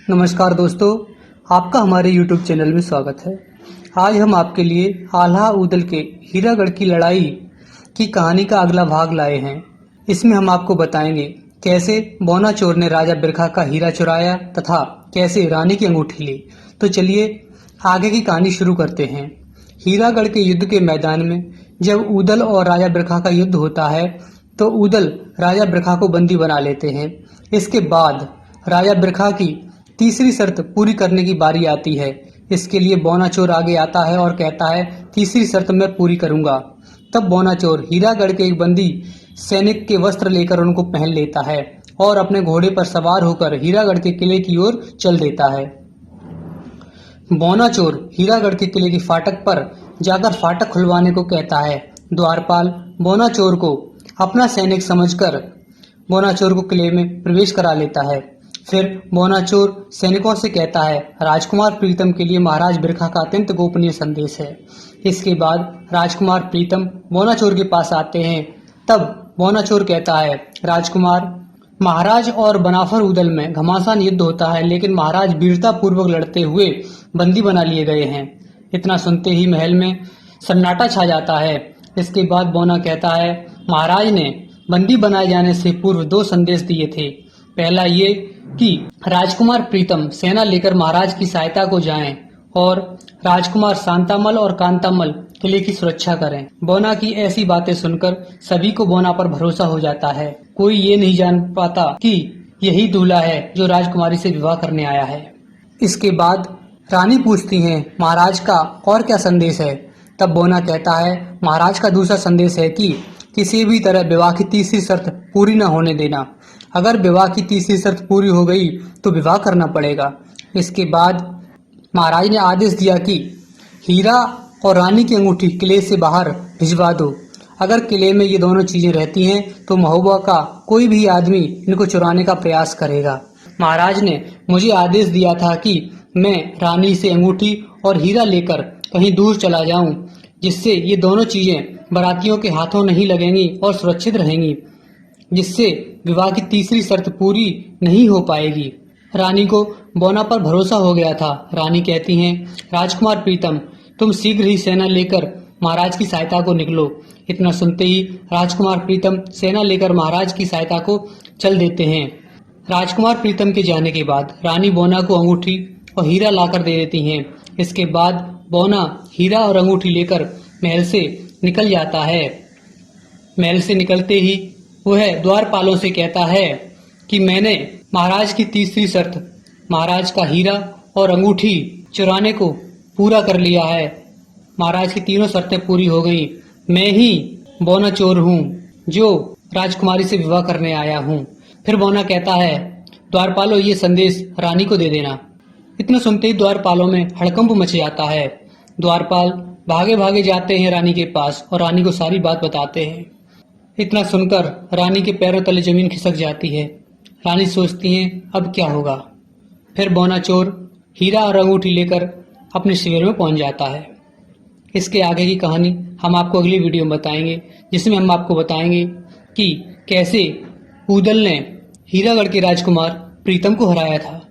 नमस्कार दोस्तों, आपका हमारे YouTube चैनल में स्वागत है। आज हम आपके लिए आल्हा ऊदल के हीरागढ़ की लड़ाई की कहानी का अगला भाग लाए हैं। इसमें हम आपको बताएंगे कैसे बौना चोर ने राजा बिरखा का हीरा चुराया तथा कैसे रानी की अंगूठी ली। तो चलिए आगे की कहानी शुरू करते हैं। हीरागढ़ के युद्ध के मैदान में जब ऊदल और राजा बिरखा का युद्ध होता है तो ऊदल राजा बिरखा को बंदी बना लेते हैं। इसके बाद राजा बिरखा की तीसरी शर्त पूरी करने की बारी आती है। इसके लिए बौना चोर आगे आता है और कहता है तीसरी शर्त मैं पूरी करूंगा। तब बौना चोर हीरागढ़ के एक बंदी सैनिक के वस्त्र लेकर उनको पहन लेता है और अपने घोड़े पर सवार होकर हीरागढ़ के किले की ओर चल देता है। बौना चोर हीरागढ़ के किले के फाटक पर जाकर फाटक खुलवाने को कहता है। द्वारपाल बौना चोर को अपना सैनिक समझकर बौना चोर को किले में प्रवेश करा लेता है। फिर बौना चोर सैनिकों से कहता है राजकुमार प्रीतम के लिए महाराज बिरखा का अत्यंत गोपनीय संदेश है। इसके बाद राजकुमार प्रीतम बौना चोर के पास आते हैं। तब बौना चोर कहता है राजकुमार, महाराज और बनाफर ऊदल में घमासान युद्ध होता है, लेकिन महाराज वीरता पूर्वक लड़ते हुए बंदी बना लिए गए हैं। इतना सुनते ही महल में सन्नाटा छा जाता है। इसके बाद बौना कहता है महाराज ने बंदी बनाए जाने से पूर्व दो संदेश दिए थे। पहला ये कि राजकुमार प्रीतम सेना लेकर महाराज की सहायता को जाएं और राजकुमार शांतामल और कांतामल किले की सुरक्षा करें। बौना की ऐसी बातें सुनकर सभी को बौना पर भरोसा हो जाता है। कोई ये नहीं जान पाता कि यही दूल्हा है जो राजकुमारी से विवाह करने आया है। इसके बाद रानी पूछती है महाराज का और क्या संदेश है। तब बौना कहता है महाराज का दूसरा संदेश है कि किसी भी तरह विवाह की तीसरी शर्त पूरी न होने देना। अगर विवाह की तीसरी शर्त पूरी हो गई तो विवाह करना पड़ेगा। इसके बाद महाराज ने आदेश दिया कि हीरा और रानी की अंगूठी किले से बाहर भिजवा दो। अगर किले में ये दोनों चीजें रहती हैं तो महोबा का कोई भी आदमी इनको चुराने का प्रयास करेगा। महाराज ने मुझे आदेश दिया था कि मैं रानी से अंगूठी और हीरा लेकर कहीं दूर चला जाऊं, जिससे ये दोनों चीजें बारातियों के हाथों नहीं लगेंगी और सुरक्षित रहेंगी, जिससे विवाह की तीसरी शर्त पूरी नहीं हो पाएगी। रानी को बौना पर भरोसा हो गया था। रानी कहती हैं राजकुमार प्रीतम, तुम शीघ्र ही सेना लेकर महाराज की सहायता को निकलो। इतना सुनते ही राजकुमार प्रीतम सेना लेकर महाराज की सहायता को चल देते हैं। राजकुमार प्रीतम के जाने के बाद रानी बौना को अंगूठी और हीरा लाकर दे देती हैं। इसके बाद बौना हीरा और अंगूठी लेकर महल से निकल जाता है। महल से निकलते ही वह द्वारपालों से कहता है कि मैंने महाराज की तीसरी शर्त, महाराज का हीरा और अंगूठी चुराने को पूरा कर लिया है। महाराज की तीनों शर्तें पूरी हो गई। मैं ही बौना चोर हूँ जो राजकुमारी से विवाह करने आया हूँ। फिर बौना कहता है द्वारपालों, ये संदेश रानी को दे देना। इतना सुनते ही द्वारपालों में हड़कंप मच जाता है। द्वारपाल भागे भागे जाते हैं रानी के पास और रानी को सारी बात बताते हैं। इतना सुनकर रानी के पैरों तले जमीन खिसक जाती है। रानी सोचती हैं अब क्या होगा। फिर बौना चोर हीरा और अंगूठी लेकर अपने शिविर में पहुंच जाता है। इसके आगे की कहानी हम आपको अगली वीडियो में बताएंगे, जिसमें हम आपको बताएंगे कि कैसे ऊदल ने हीरागढ़ के राजकुमार प्रीतम को हराया था।